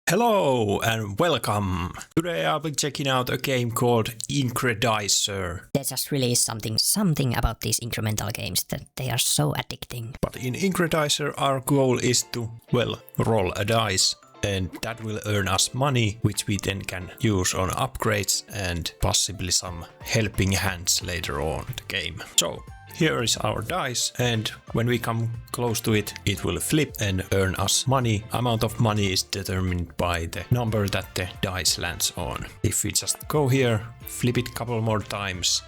Hello and welcome! Today I'll be checking out a game called Incredicer. They just released something about these incremental games that they are so addicting. But in Incredicer our goal is to, roll a dice. And that will earn us money, which we then can use on upgrades and possibly some helping hands later on in the game. So here is our dice, and when we come close to it, it will flip and earn us money. Amount of money is determined by the number that the dice lands on. If we just go here, flip it a couple more times,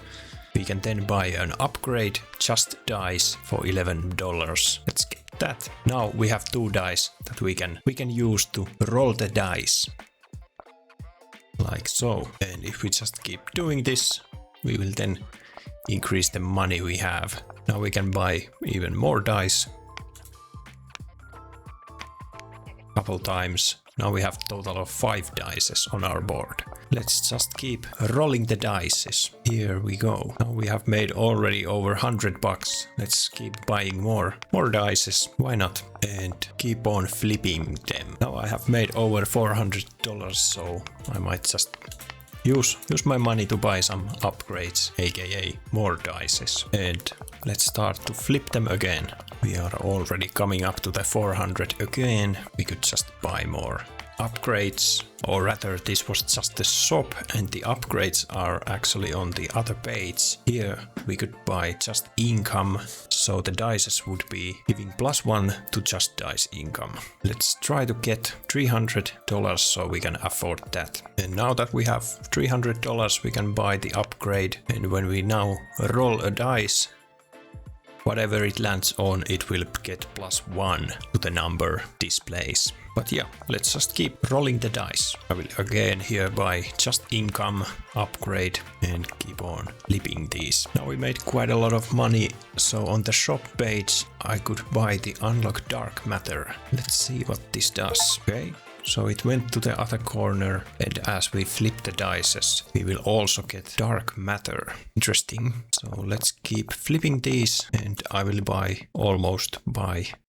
we can then buy an upgrade, just dice, for $11. Let's get that. Now we have two dice that we can use to roll the dice. Like so. And if we just keep doing this, we will then increase the money we have. Now we can buy even more dice. Couple times. Now we have a total of 5 dices on our board. Let's just keep rolling the dices. Here we go. Now we have made already over $100. Let's keep buying more dices. Why not? And keep on flipping them. Now I have made over $400, so I might just use my money to buy some upgrades, aka more dices. And let's start to flip them again. We are already coming up to the 400 again. We could just buy more upgrades, or rather this was just the shop and the upgrades are actually on the other page. Here we could buy just income, so the dices would be giving +1 to just dice income. Let's try to get $300 so we can afford that. And now that we have $300, we can buy the upgrade, and when we now roll a dice, whatever it lands on, it will get +1 to the number displays. But yeah, let's just keep rolling the dice. I will again here buy just income, upgrade, and keep on flipping these. Now we made quite a lot of money, so on the shop page I could buy the unlock dark matter. Let's see what this does. Okay. So it went to the other corner, and as we flip the dices, we will also get dark matter. Interesting. So let's keep flipping these, and I will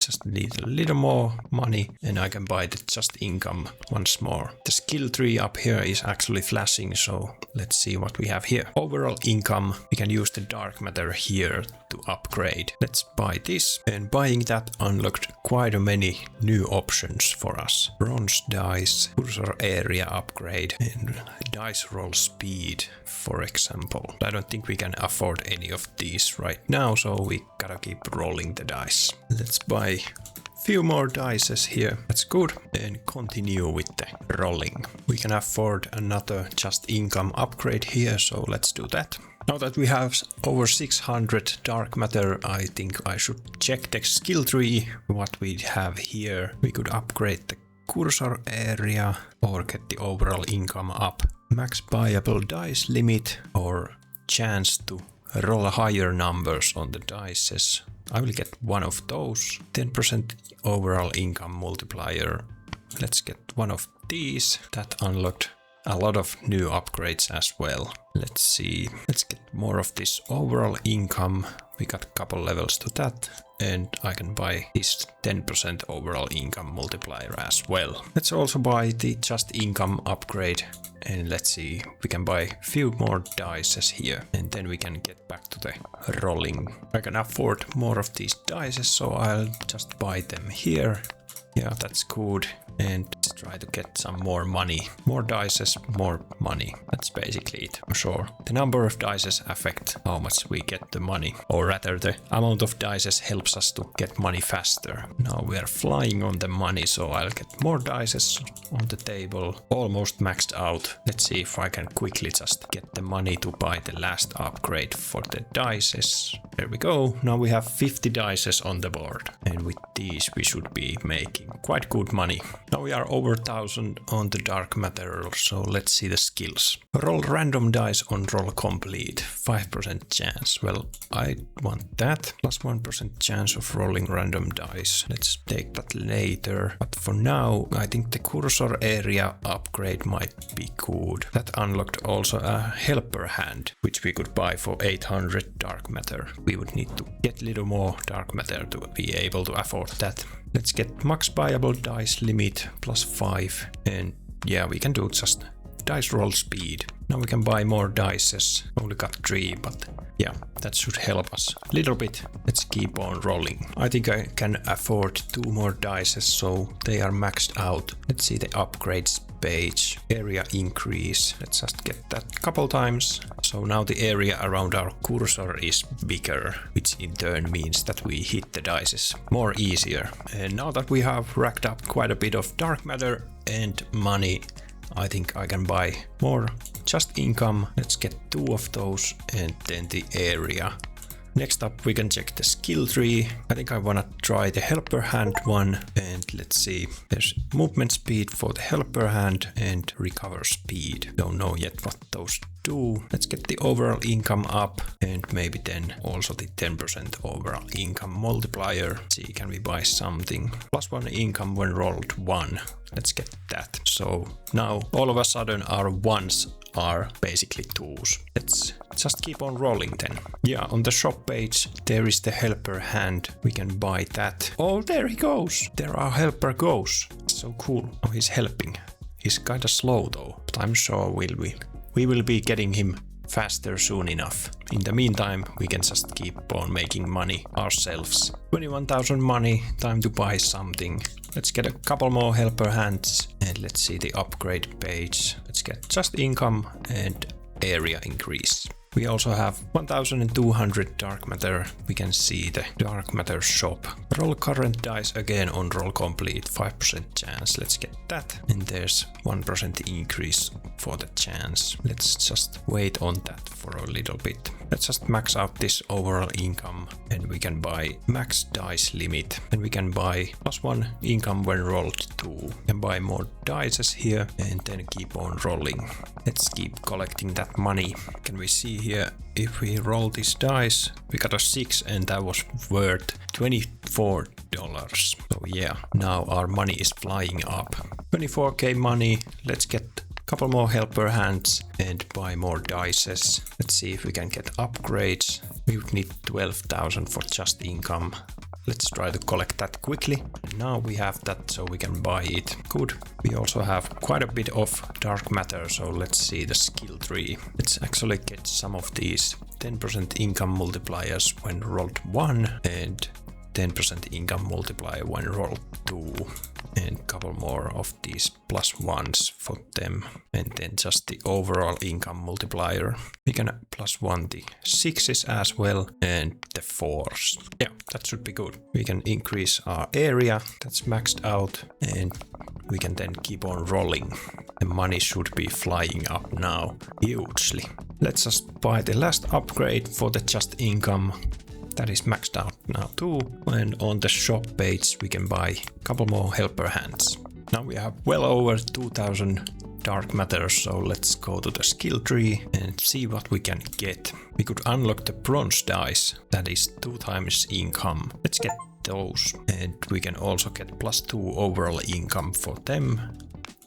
just need a little more money, and I can buy the just income once more. The skill tree up here is actually flashing, so let's see what we have here. Overall income, we can use the dark matter here to upgrade. Let's buy this, and buying that unlocked quite many new options for us. Bronze dice, cursor area upgrade, and dice roll speed, for example. I don't think we can afford any of these right now, so we gotta keep rolling the dice. Let's buy few more dices here. That's good. And continue with the rolling. We can afford another just income upgrade here, so let's do that. Now that we have over 600 dark matter, I think I should check the skill tree, what we have here. We could upgrade the cursor area or get the overall income up. Max buyable dice limit or chance to roll higher numbers on the dices. I will get one of those. 10% overall income multiplier. Let's get one of these. That unlocked a lot of new upgrades as well. Let's see. Let's get more of this overall income. We got a couple levels to that. And I can buy this 10% overall income multiplier as well. Let's also buy the just income upgrade. And let's see, we can buy a few more dices here, and then we can get back to the rolling. I can afford more of these dices, so I'll just buy them here. Yeah, that's good. And let's try to get some more money. More dices, more money. That's basically it, I'm sure. The number of dices affect how much we get the money. Or rather, the amount of dices helps us to get money faster. Now we are flying on the money, so I'll get more dices on the table. Almost maxed out. Let's see if I can quickly just get the money to buy the last upgrade for the dices. There we go. Now we have 50 dices on the board. And with these we should be making quite good money. Now we are over 1000 on the dark matter, so let's see the skills. Roll random dice on roll complete. 5% chance. Well, I want that. Plus 1% chance of rolling random dice. Let's take that later. But for now, I think the cursor area upgrade might be good. That unlocked also a helper hand, which we could buy for 800 dark matter. We would need to get a little more dark matter to be able to afford that. Let's get max buyable dice limit +5, and yeah, we can do just dice roll speed. Now we can buy more dices. Only got 3, but yeah, that should help us a little bit. Let's keep on rolling. I think I can afford 2 more dices, so they are maxed out. Let's see the upgrades page. Area increase. Let's just get that couple times. So now the area around our cursor is bigger, which in turn means that we hit the dices more easier. And now that we have racked up quite a bit of dark matter and money, I think I can buy more just income. Let's get 2 of those and then the area. Next up we can check the skill tree. I think I wanna try the helper hand one, and let's see. There's movement speed for the helper hand and recover speed. Don't know yet what those do. Let's get the overall income up and maybe then also the 10% overall income multiplier. See, can we buy something? +1 income when rolled 1. Let's get that. So now all of a sudden our ones are basically 2s. Let's just keep on rolling then. Yeah, on the shop page there is the helper hand. We can buy that. Oh, there he goes. There our helper goes. So cool. Oh, he's helping. He's kinda slow though, but I'm sure we will be getting him faster soon enough. In the meantime, we can just keep on making money ourselves. 21,000 money, time to buy something. Let's get a couple more helper hands and let's see the upgrade page. Let's get just income and area increase. We also have 1200 dark matter. We can see the dark matter shop. Roll current dice again on roll complete, 5% chance. Let's get that. And there's 1% increase for the chance. Let's just wait on that for a little bit. Let's just max out this overall income and we can buy max dice limit. And we can buy +1 income when rolled 2. We can buy more dices here and then keep on rolling. Let's keep collecting that money. Can we see here, if we roll this dice, we got a 6 and that was worth $24. So yeah, now our money is flying up. 24k money. Let's get a couple more helper hands and buy more dices. Let's see if we can get upgrades. We would need 12,000 for just income. Let's try to collect that quickly. Now we have that, so we can buy it. Good. We also have quite a bit of dark matter, so let's see the skill tree. Let's actually get some of these 10% income multipliers when rolled 1 and 10% income multiplier when rolled 2. And a couple more of these +1s for them. And then just the overall income multiplier. We can +1 the 6s as well and the 4s. Yeah, that should be good. We can increase our area. That's maxed out. And we can then keep on rolling. The money should be flying up now hugely. Let's just buy the last upgrade for the just income. That is maxed out now too. And on the shop page we can buy a couple more helper hands. Now we have well over 2000 dark matter, so let's go to the skill tree and see what we can get. We could unlock the bronze dice, that is 2 times income. Let's get those, and we can also get +2 overall income for them.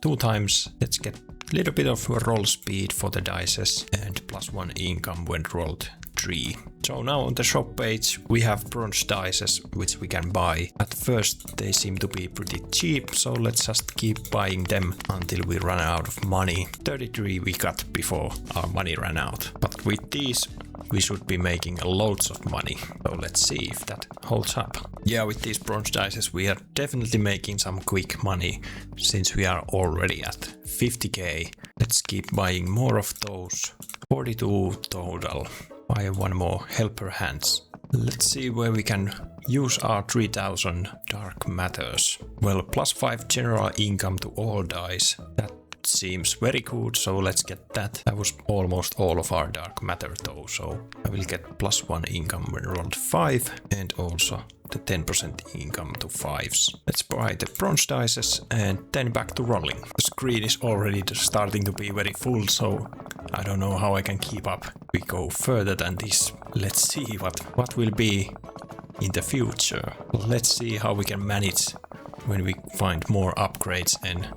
2 times. Let's get a little bit of roll speed for the dices and +1 income when rolled 3. So now on the shop page we have bronze dices which we can buy. At first they seem to be pretty cheap, so let's just keep buying them until we run out of money. 33 we got before our money ran out. But with these we should be making loads of money. So let's see if that holds up. Yeah, with these bronze dices we are definitely making some quick money since we are already at 50k. Let's keep buying more of those. 42 total. Buy 1 more helper hands. Let's see where we can use our 3000 dark matters. Well, +5 general income to all dice. That seems very good, so let's get that. That was almost all of our dark matter though, so I will get +1 income when rolled 5 and also the 10% income to 5s. Let's buy the bronze dices and then back to rolling. The screen is already starting to be very full, so I don't know how I can keep up. We go further than this. Let's see what will be in the future. Let's see how we can manage when we find more upgrades and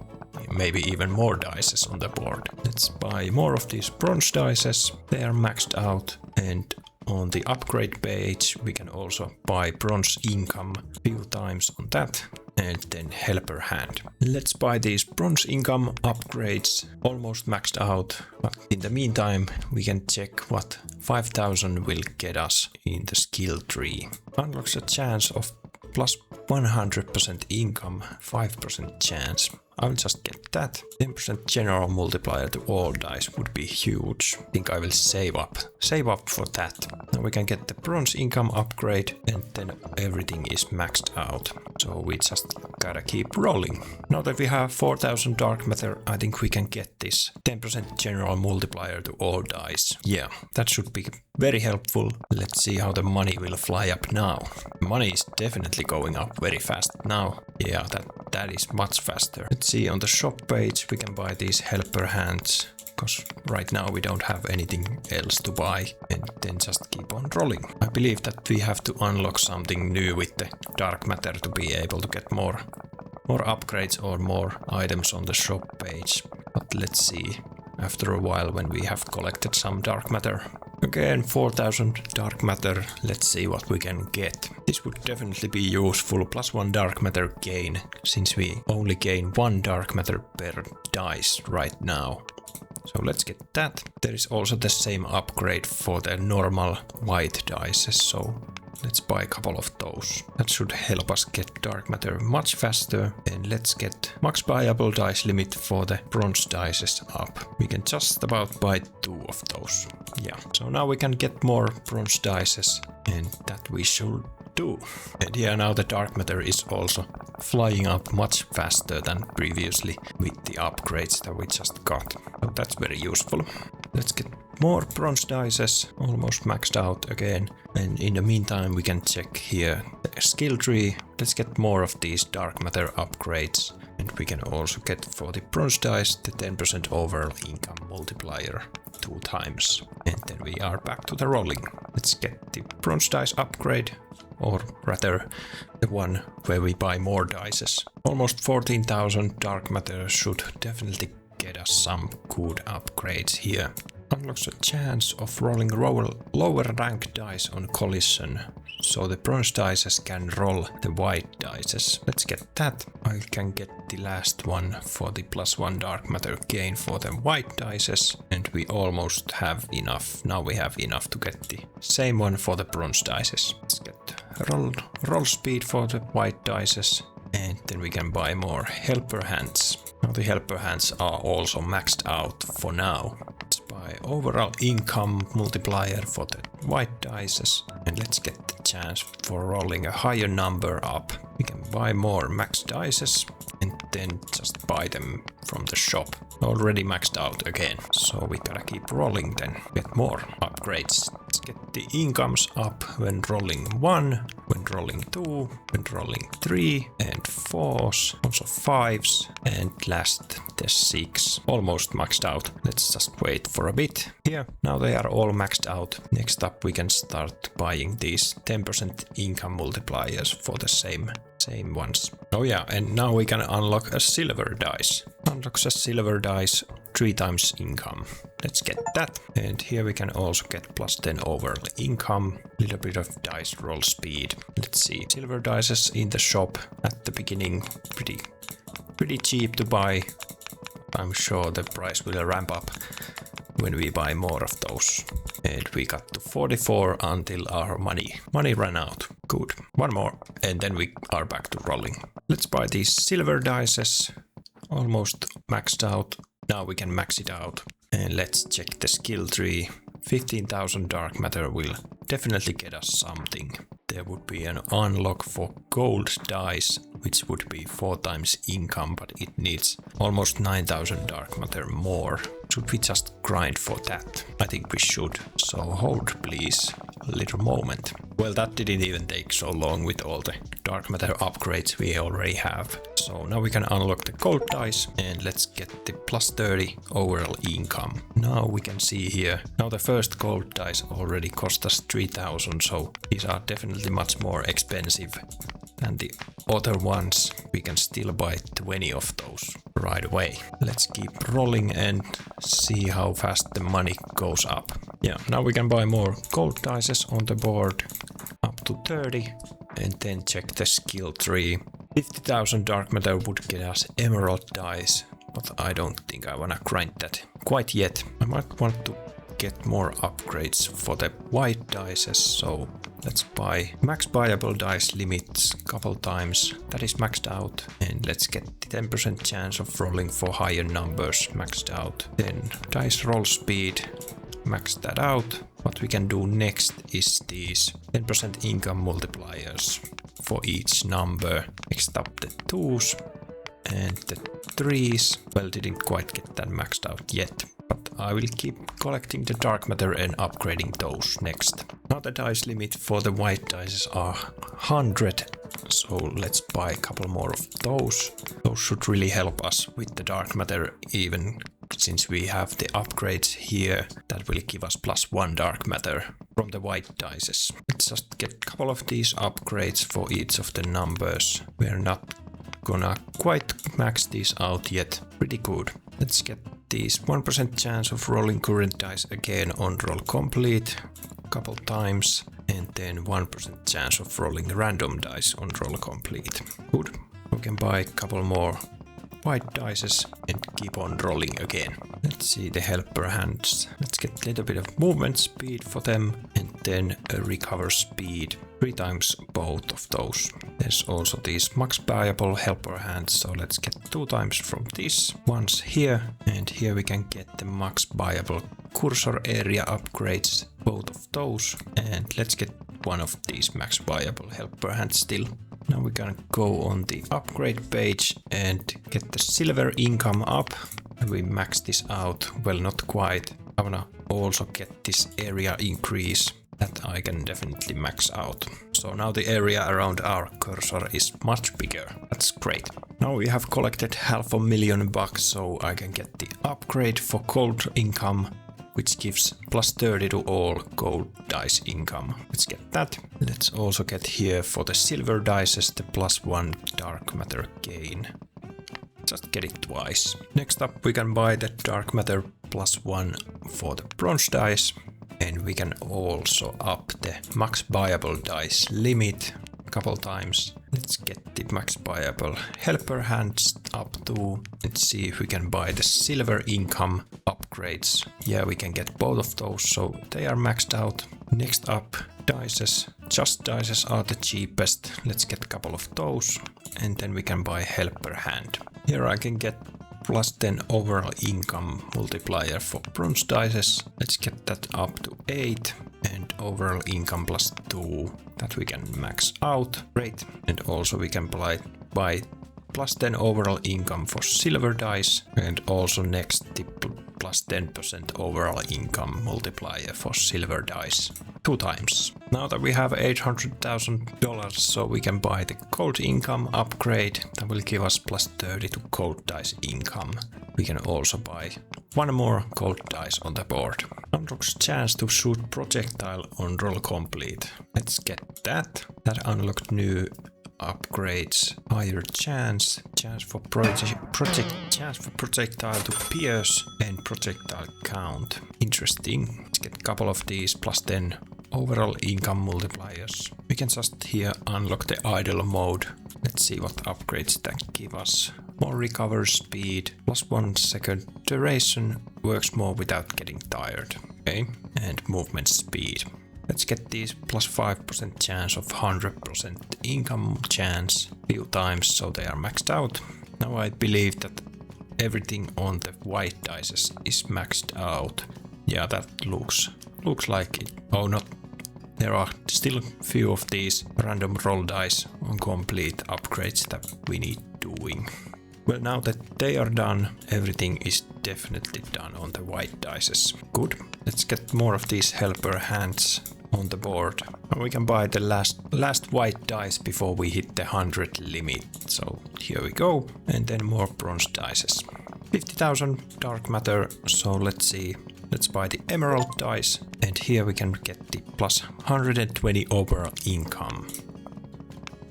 maybe even more dices on the board. Let's buy more of these bronze dices. They are maxed out and on the upgrade page. We can also buy bronze income few times on that. And then helper hand. Let's buy these bronze income upgrades, almost maxed out, but in the meantime we can check what 5000 will get us in the skill tree. Unlocks a chance of plus 100% income, 5% chance. I will just get that. 10% general multiplier to all dice would be huge. I think I will save up for that. Now we can get the bronze income upgrade and then everything is maxed out. So we just gotta keep rolling. Now that we have 4000 dark matter, I think we can get this 10% general multiplier to all dice. Yeah, that should be very helpful. Let's see how the money will fly up now. Money is definitely going up very fast now. Yeah, that is much faster. Let's see, on the shop page we can buy these helper hands, because right now we don't have anything else to buy, and then just keep on rolling. I believe that we have to unlock something new with the dark matter to be able to get more upgrades or more items on the shop page. But let's see after a while when we have collected some dark matter. Again, 4000 dark matter. Let's see what we can get. This would definitely be useful. +1 dark matter gain, since we only gain 1 dark matter per dice right now. So let's get that. There is also the same upgrade for the normal white dice, so let's buy a couple of those. That should help us get dark matter much faster. And let's get max buyable dice limit for the bronze dice up. We can just about buy 2 of those. Yeah, so now we can get more bronze dice, and that we should do. And yeah, now the dark matter is also flying up much faster than previously with the upgrades that we just got. So that's very useful. Let's get more bronze dice, almost maxed out again. And in the meantime we can check here the skill tree. Let's get more of these dark matter upgrades. And we can also get for the bronze dice the 10% overall income multiplier 2 times. And then we are back to the rolling. Let's get the bronze dice upgrade, or rather the one where we buy more dice. Almost 14,000 dark matter should definitely get us some good upgrades here. Unlocks a chance of rolling lower rank dice on collision, so the bronze dice can roll the white dice. Let's get that. I can get the last one for the +1 dark matter gain for the white dice, and we almost have enough. Now we have enough to get the same one for the bronze dice. Let's get roll speed for the white dice, and then we can buy more helper hands. Now the helper hands are also maxed out for now. Let's buy overall income multiplier for the white dice, and let's get the chance for rolling a higher number up. We can buy more max dice and then just buy them from the shop. Already maxed out again, so we gotta keep rolling then. Get more upgrades. Let's get the incomes up when rolling 1, when rolling 2, when rolling 3 and 4s, also 5s, and last the 6. Almost maxed out. Let's just wait for a bit. Here, now they are all maxed out. Next up we can start buying these 10% income multipliers for the same ones. Oh yeah, and now we can unlock a silver dice. Unlocks a silver dice 3 times income. Let's get that. And here we can also get +10 overall income, little bit of dice roll speed. Let's see, silver dice in the shop at the beginning, pretty cheap to buy. I'm sure the price will ramp up when we buy more of those. And we got to 44 until our money ran out. Good. One more and then we are back to rolling. Let's buy these silver dice. Almost maxed out. Now we can max it out. And let's check the skill tree. 15,000 dark matter will definitely get us something. There would be an unlock for gold dice, which would be 4 times income, but it needs almost 9,000 dark matter more. Should we just grind for that? I think we should. So hold please a little moment. Well, that didn't even take so long with all the dark matter upgrades we already have. So now we can unlock the gold dice and let's get the +30 overall income. Now we can see here, now the first gold dice already cost us 3,000, so these are definitely much more expensive than the other ones. We can still buy 20 of those. right away. Let's keep rolling and see how fast the money goes up. Yeah, now we can buy more gold dices on the board, up to 30, and then check the skill tree. 50,000 dark matter would get us emerald dice, but I don't think I wanna grind that quite yet. I might want to get more upgrades for the white dices, so let's buy max buyable dice limits couple times. That is maxed out, and let's get the 10% chance of rolling for higher numbers maxed out. Then dice roll speed, max that out. What we can do next is these 10% income multipliers for each number. Next up the 2s and the 3s. Well, didn't quite get that maxed out yet, but I will keep collecting the dark matter and upgrading those next. Now the dice limit for the white dice are 100, so let's buy a couple more of those. Those should really help us with the dark matter, even since we have the upgrades here that will give us +1 dark matter from the white dices. Let's just get a couple of these upgrades for each of the numbers. We're not gonna quite max these out yet. Pretty good. Let's get these 1% chance of rolling current dice again on roll complete a couple times, and then 1% chance of rolling random dice on roll complete. Good. We can buy a couple more white dices and keep on rolling again. Let's see the helper hands. Let's get a little bit of movement speed for them, and then a recover speed. 3 times both of those. There's also these max buyable helper hands, so let's get 2 times from these ones here, and here we can get the max buyable cursor area upgrades, both of those, and let's get one of these max buyable helper hands still. Now we can go on the upgrade page and get the silver income up. We max this out. Well, not quite. I wanna also get this area increase that I can definitely max out. So now the area around our cursor is much bigger. That's great. Now we have collected $500,000, so I can get the upgrade for gold income, which gives +30 to all gold dice income. Let's get that. Let's also get here for the silver dices the +1 dark matter gain. Just get it twice. Next up we can buy the dark matter +1 for the bronze dice, and we can also up the max buyable dice limit a couple times. Let's get the max buyable helper hands up to, let's see if we can buy the silver income upgrades. Yeah, we can get both of those, so they are maxed out. Next up, dices. Just dices are the cheapest. Let's get a couple of those, and then we can buy helper hand. Here I can get +10 overall income multiplier for bronze dices. Let's get that up to 8, and overall income +2 that we can max out. Great. And also we can buy +10 overall income for silver dice, and also next the +10% overall income multiplier for silver dice 2 times. Now that we have $800,000, so we can buy the gold income upgrade that will give us +30 to gold dice income. We can also buy 1 more gold dice on the board. Unlocks chance to shoot projectile on roll complete. Let's get that. That unlocked new upgrades, higher chance for projectile to pierce, and projectile count. Interesting. Let's get a couple of these +10 overall income multipliers. We can just here unlock the idle mode. Let's see what upgrades that give us. More recover speed, +1 second duration, works more without getting tired. Okay, and movement speed. Let's get these +5% chance of 100% income chance few times, so they are maxed out. Now I believe that everything on the white dice is maxed out. Yeah, that looks like it. Oh, not. There are still a few of these random roll dice on complete upgrades that we need doing. Well, now that they are done, everything is definitely done on the white dice. Good. Let's get more of these helper hands on the board. And we can buy the last white dice before we hit the 100 limit. So here we go. And then more bronze dice. 50,000 dark matter. So let's see. Let's buy the emerald dice. And here we can get the +120 overall income.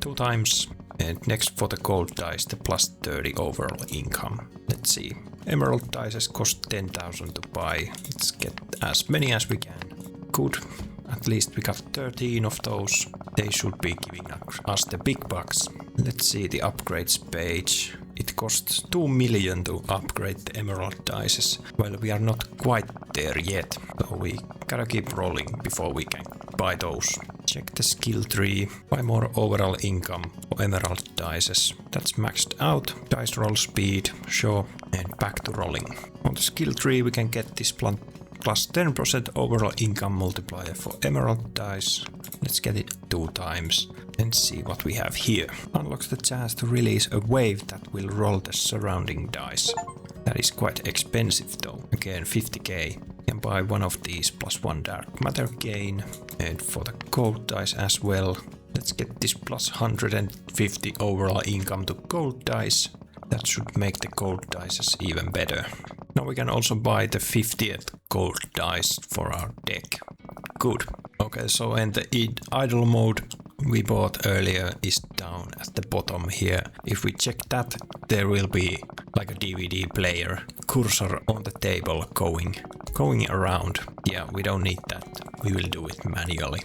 2 times. And next for the gold dice, the plus 30 overall income. Let's see. Emerald dices cost 10,000 to buy. Let's get as many as we can. Good. At least we got 13 of those. They should be giving us the big bucks. Let's see the upgrades page. It costs 2 million to upgrade the emerald dices. Well, we are not quite there yet. So we gotta keep rolling before we can buy those. Check the skill tree. Buy more overall income for emerald dices. That's maxed out. Dice roll speed. Sure. And back to rolling. On the skill tree we can get this plus 10% overall income multiplier for emerald dice. Let's get it 2 times and see what we have here. Unlocks the chance to release a wave that will roll the surrounding dice. That is quite expensive though. Again 50k. Can buy one of these plus 1 dark matter gain. And for the gold dice as well. Let's get this plus 150 overall income to gold dice. That should make the gold dices even better. Now we can also buy the 50th gold dice for our deck. Good. Okay, so and the idle mode we bought earlier is down at the bottom here. If we check that, there will be like a DVD player cursor on the table going around. Yeah, we don't need that. We will do it manually.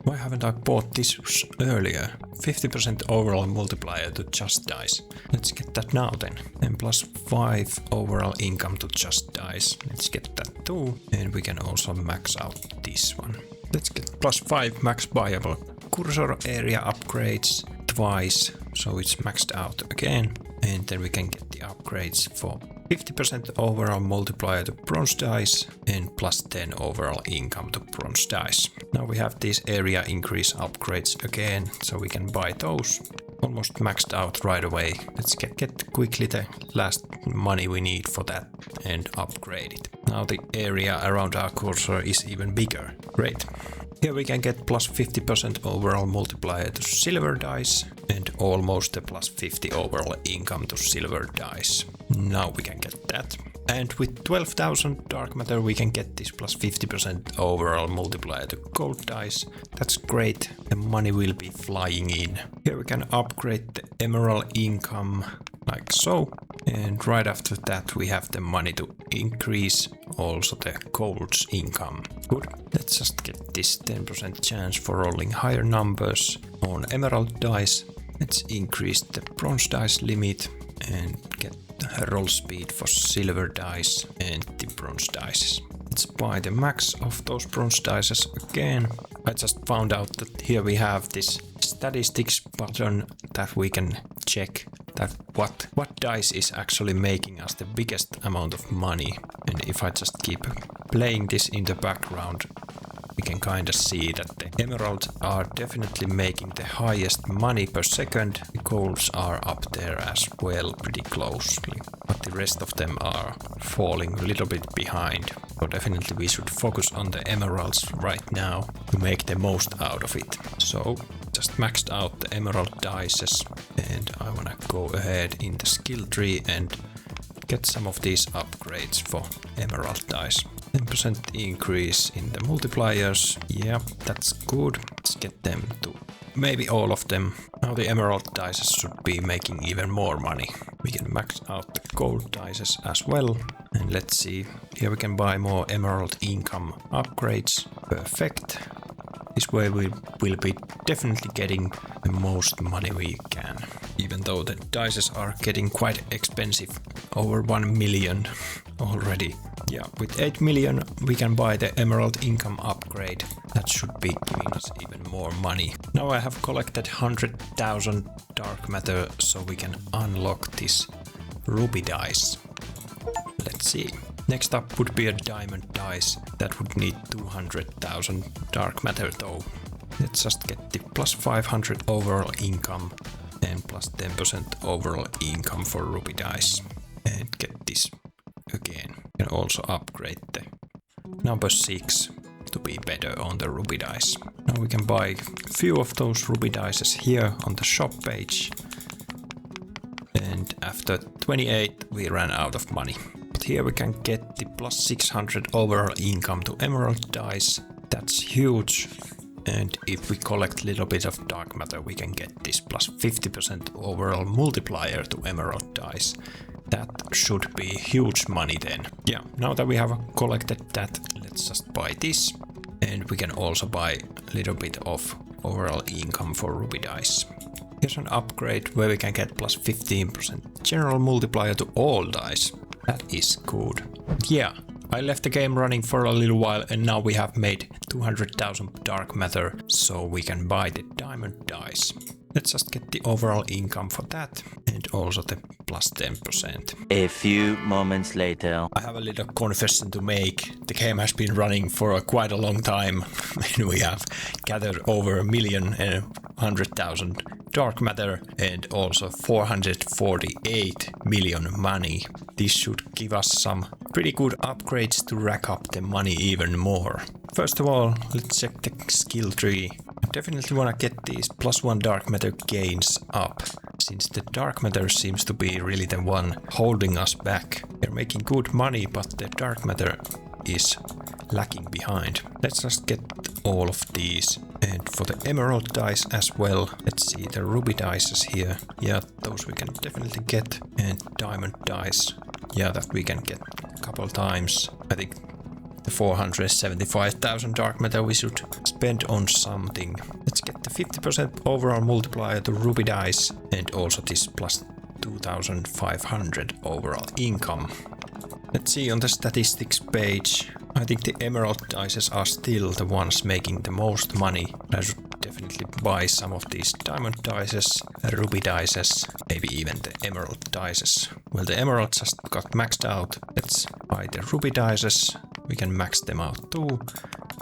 Why haven't I bought this earlier? 50% overall multiplier to just dice. Let's get that now then. And plus 5 overall income to just dice. Let's get that too. And we can also max out this one. Let's get plus 5 max buyable cursor area upgrades twice. So it's maxed out again. And then we can get the upgrades for 50% overall multiplier to bronze dice and plus 10 overall income to bronze dice. Now we have these area increase upgrades again, so we can buy those. Almost maxed out right away. Let's get quickly the last money we need for that and upgrade it. Now the area around our cursor is even bigger. Great. Here we can get plus 50% overall multiplier to silver dice and almost a plus 50 overall income to silver dice. Now we can get that. And with 12,000 dark matter we can get this plus 50% overall multiplier to gold dice. That's great. The money will be flying in. Here we can upgrade the emerald income like so. And right after that we have the money to increase also the gold's income. Good. Let's just get this 10% chance for rolling higher numbers on emerald dice. Let's increase the bronze dice limit and get the roll speed for silver dice and the bronze dice. Let's buy the max of those bronze dices again. I just found out that here we have this statistics button that we can check that what dice is actually making us the biggest amount of money. And if I just keep playing this in the background, we can kind of see that the emeralds are definitely making the highest money per second. The golds are up there as well, pretty closely. But the rest of them are falling a little bit behind. So definitely we should focus on the emeralds right now to make the most out of it. So just maxed out the emerald dices and I wanna go ahead in the skill tree and get some of these upgrades for emerald dice. 10% increase in the multipliers. Yeah, that's good. Let's get them to maybe all of them. Now the emerald dices should be making even more money. We can max out the gold dices as well. And let's see, here we can buy more emerald income upgrades. Perfect. This way we will be definitely getting the most money we can. Even though the dices are getting quite expensive. Over 1 million already. Yeah, with 8 million we can buy the emerald income upgrade. That should be giving us even more money. Now I have collected 100,000 dark matter so we can unlock this ruby dice. Let's see. Next up would be a diamond dice. That would need 200,000 dark matter though. Let's just get the plus 500 overall income and plus 10% overall income for ruby dice. And get this again. You can also upgrade the number 6 to be better on the ruby dice. Now we can buy a few of those ruby dices here on the shop page. And after 28 we ran out of money. But here we can get the plus 600 overall income to emerald dice. That's huge. And if we collect a little bit of dark matter, we can get this plus 50% overall multiplier to emerald dice. That should be huge money then. Yeah, now that we have collected that, let's just buy this. And we can also buy a little bit of overall income for ruby dice. Here's an upgrade where we can get plus 15% general multiplier to all dice. That is good. Yeah, I left the game running for a little while and now we have made 200,000 dark matter, so we can buy the diamond dice. Let's just get the overall income for that and also the plus 10%. A few moments later. I have a little confession to make. The game has been running for quite a long time and we have gathered over 1,100,000 dark matter and also 448 million money. This should give us some pretty good upgrades to rack up the money even more. First of all, let's check the skill tree. I definitely want to get these +1 dark matter gains up, since the dark matter seems to be really the one holding us back. We're making good money, but the dark matter is lacking behind. Let's just get all of these. And for the emerald dice as well, let's see the ruby dice here. Yeah, those we can definitely get. And diamond dice. Yeah, that we can get a couple times. I think the 475,000 dark matter we should spend on something. Let's get the 50% overall multiplier to ruby dice and also this plus 2,500 overall income. Let's see on the statistics page. I think the emerald dices are still the ones making the most money. I should definitely buy some of these diamond dices, ruby dices, maybe even the emerald dices. Well, the emeralds just got maxed out. Let's buy the ruby dices. We can max them out too.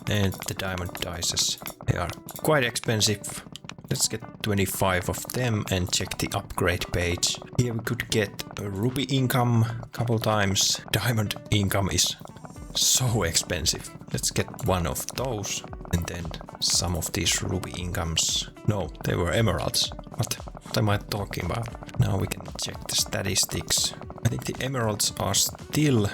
And the diamond dices, they are quite expensive. Let's get 25 of them and check the upgrade page. Here we could get a ruby income a couple times. Diamond income is so expensive. Let's get one of those and then some of these ruby incomes. No, they were emeralds. What am I talking about? Now we can check the statistics. I think the emeralds are still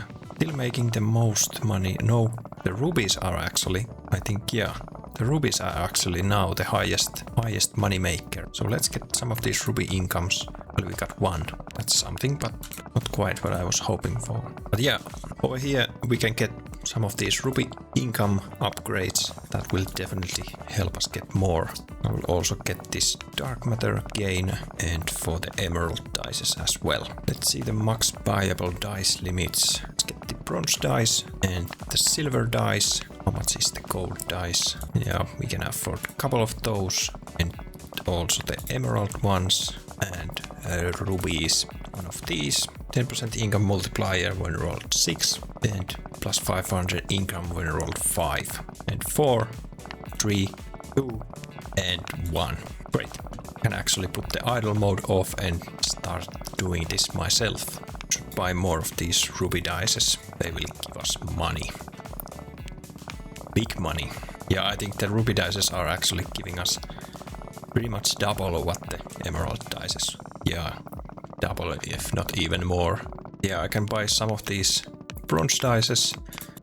making the most money. No, the rubies are actually, I think, yeah. The rubies are actually now the highest money maker. So let's get some of these ruby incomes. Well, we got one. That's something, but not quite what I was hoping for. But yeah, over here we can get some of these ruby income upgrades. That will definitely help us get more. I will also get this dark matter gain and for the emerald dices as well. Let's see the max buyable dice limits. Let's get the bronze dice and the silver dice. How much is the gold dice? Yeah, we can afford a couple of those and also the emerald ones and rubies. One of these. 10% income multiplier when rolled 6 and plus 500 income when rolled 5 and 4, 3, 2 and 1. Great. I can actually put the idle mode off and start doing this myself. Should buy more of these ruby dices. They will give us money. Big money. Yeah, I think the ruby dices are actually giving us pretty much double of what the emerald dices. Yeah, double if not even more. Yeah, I can buy some of these bronze dices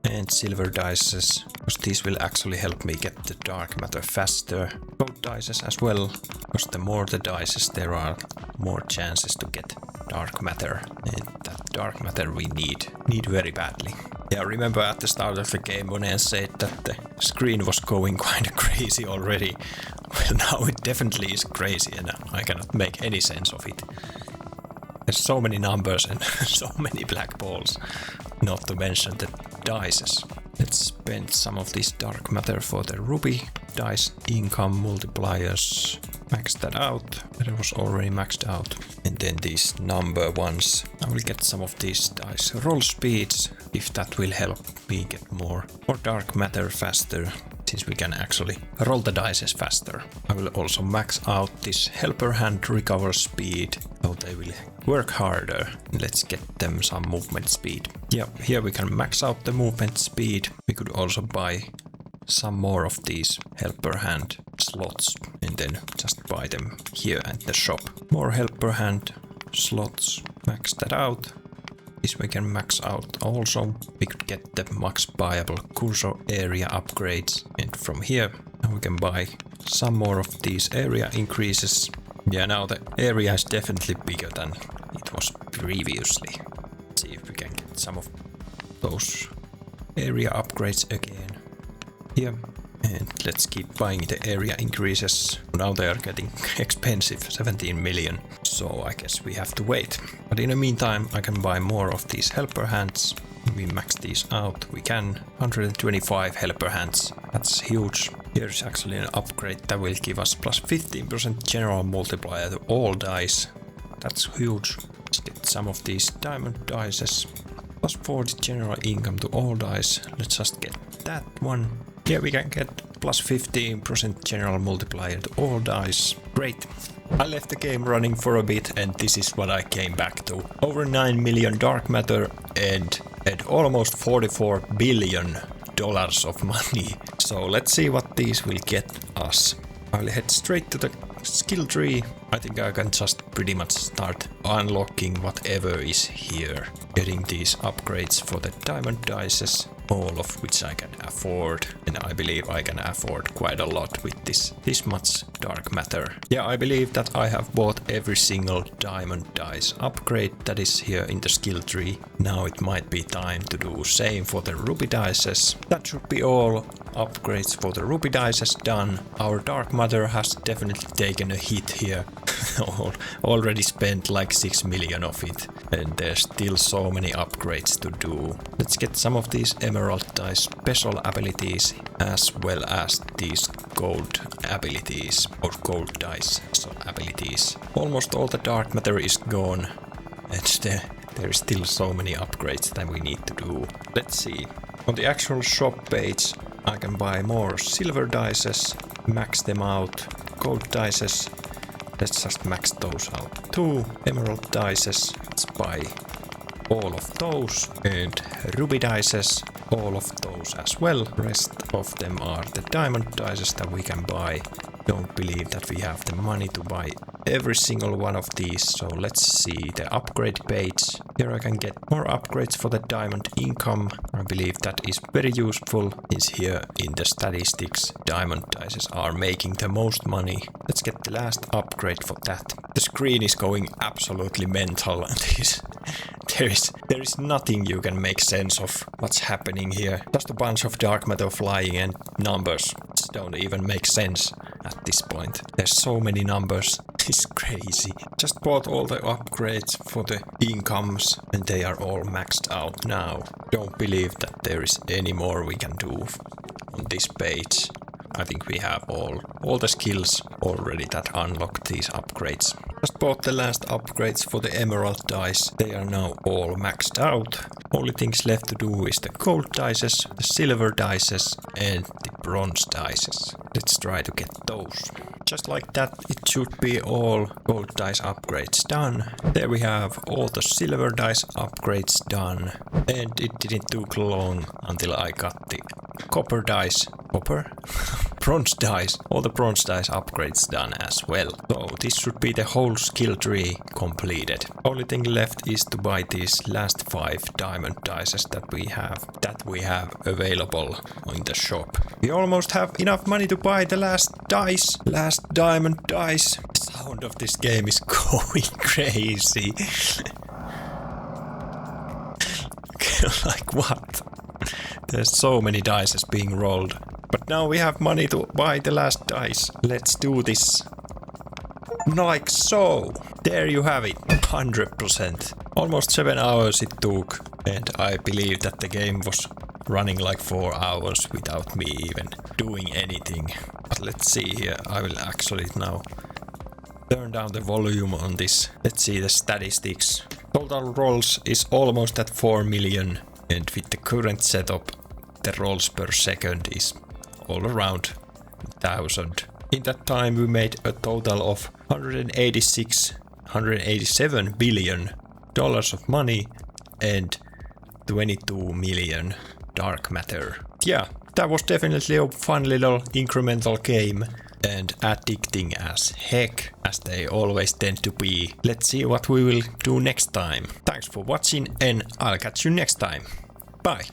and silver dices, because these will actually help me get the dark matter faster. Gold dices as well, because the more the dices there are, more chances to get dark matter, and that dark matter we need very badly. Yeah, remember at the start of the game when I said that the screen was going kind of crazy already. Well, now it definitely is crazy and I cannot make any sense of it. There's so many numbers and so many black balls, not to mention the dices. Let's spend some of this dark matter for the ruby dice income multipliers. Max that out. That was already maxed out. And then these number ones. I will get some of these dice roll speeds, if that will help me get more dark matter faster, since we can actually roll the dice faster. I will also max out this helper hand recover speed, so they will work harder. Let's get them some movement speed. Yeah, here we can max out the movement speed. We could also buy some more of these helper hand slots and then just buy them here at the shop. More helper hand slots. Max that out. This we can max out also. We could get the max buyable cursor area upgrades, and from here Now we can buy some more of these area increases. Yeah, now the area is definitely bigger than it was previously. Let's see if we can get some of those area upgrades again here. And let's keep buying the area increases. Now they are getting expensive, 17 million. So I guess we have to wait. But in the meantime, I can buy more of these helper hands. We max these out. We can. 125 helper hands. That's huge. Here's actually an upgrade that will give us plus 15% general multiplier to all dice. That's huge. Let's get some of these diamond dices. Plus 40 general income to all dice. Let's just get that one. Yeah, we can get plus 15% general multiplier to all dice. Great. I left the game running for a bit and this is what I came back to. Over 9 million dark matter and almost $44 billion of money. So let's see what these will get us. I'll head straight to the skill tree. I think I can just pretty much start unlocking whatever is here. Getting these upgrades for the diamond dices, all of which I can afford. And I believe I can afford quite a lot with this much dark matter. Yeah, I believe that I have bought every single diamond dice upgrade that is here in the skill tree. Now it might be time to do same for the ruby dices. That should be all upgrades for the ruby dices done. Our dark matter has definitely taken a hit here. Already spent like 6 million of it, and there's still so many upgrades to do. Let's get some of these emerald dice special abilities as well as these gold abilities or gold dice abilities. Almost all the dark matter is gone, and there is still so many upgrades that we need to do. Let's see. On the actual shop page I can buy more silver dices, max them out, gold dices. Let's just max those out. 2 emerald dices. Let's buy all of those. And ruby dices. All of those as well. Rest of them are the diamond dices that we can buy. Don't believe that we have the money to buy every single one of these. So let's see the upgrade page. Here I can get more upgrades for the diamond income. I believe that is very useful. Is here in the statistics. Diamond dices are making the most money. Let's get the last upgrade for that. The screen is going absolutely mental. There is nothing you can make sense of what's happening here. Just a bunch of dark matter flying and numbers don't even make sense at this point. There's so many numbers. It's crazy. Just bought all the upgrades for the incomes and they are all maxed out now. Don't believe that there is any more we can do on this page. I think we have all the skills already that unlock these upgrades. Just bought the last upgrades for the emerald dice. They are now all maxed out. Only things left to do is the gold dices, the silver dices and the bronze dices. Let's try to get those. Just like that, it should be all gold dice upgrades done. There we have all the silver dice upgrades done. And it didn't take long until I got the copper dice. Copper? Bronze dice. All the bronze dice upgrades done as well. So this should be the whole skill tree completed. Only thing left is to buy these last 5 diamond dices that we have available in the shop. We almost have enough money to buy the last diamond dice. The sound of this game is going crazy. Like what? There's so many dice being rolled. But now we have money to buy the last dice. Let's do this. Like so. There you have it. 100%. Almost 7 hours it took. And I believe that the game was running like 4 hours without me even doing anything. But let's see here. I will actually now turn down the volume on this. Let's see the statistics. Total rolls is almost at 4 million. And with the current setup, the rolls per second is all around 1,000. In that time we made a total of $187 billion of money and 22 million dark matter. Yeah, that was definitely a fun little incremental game and addicting as heck, as they always tend to be. Let's see what we will do next time. Thanks for watching and I'll catch you next time. Bye.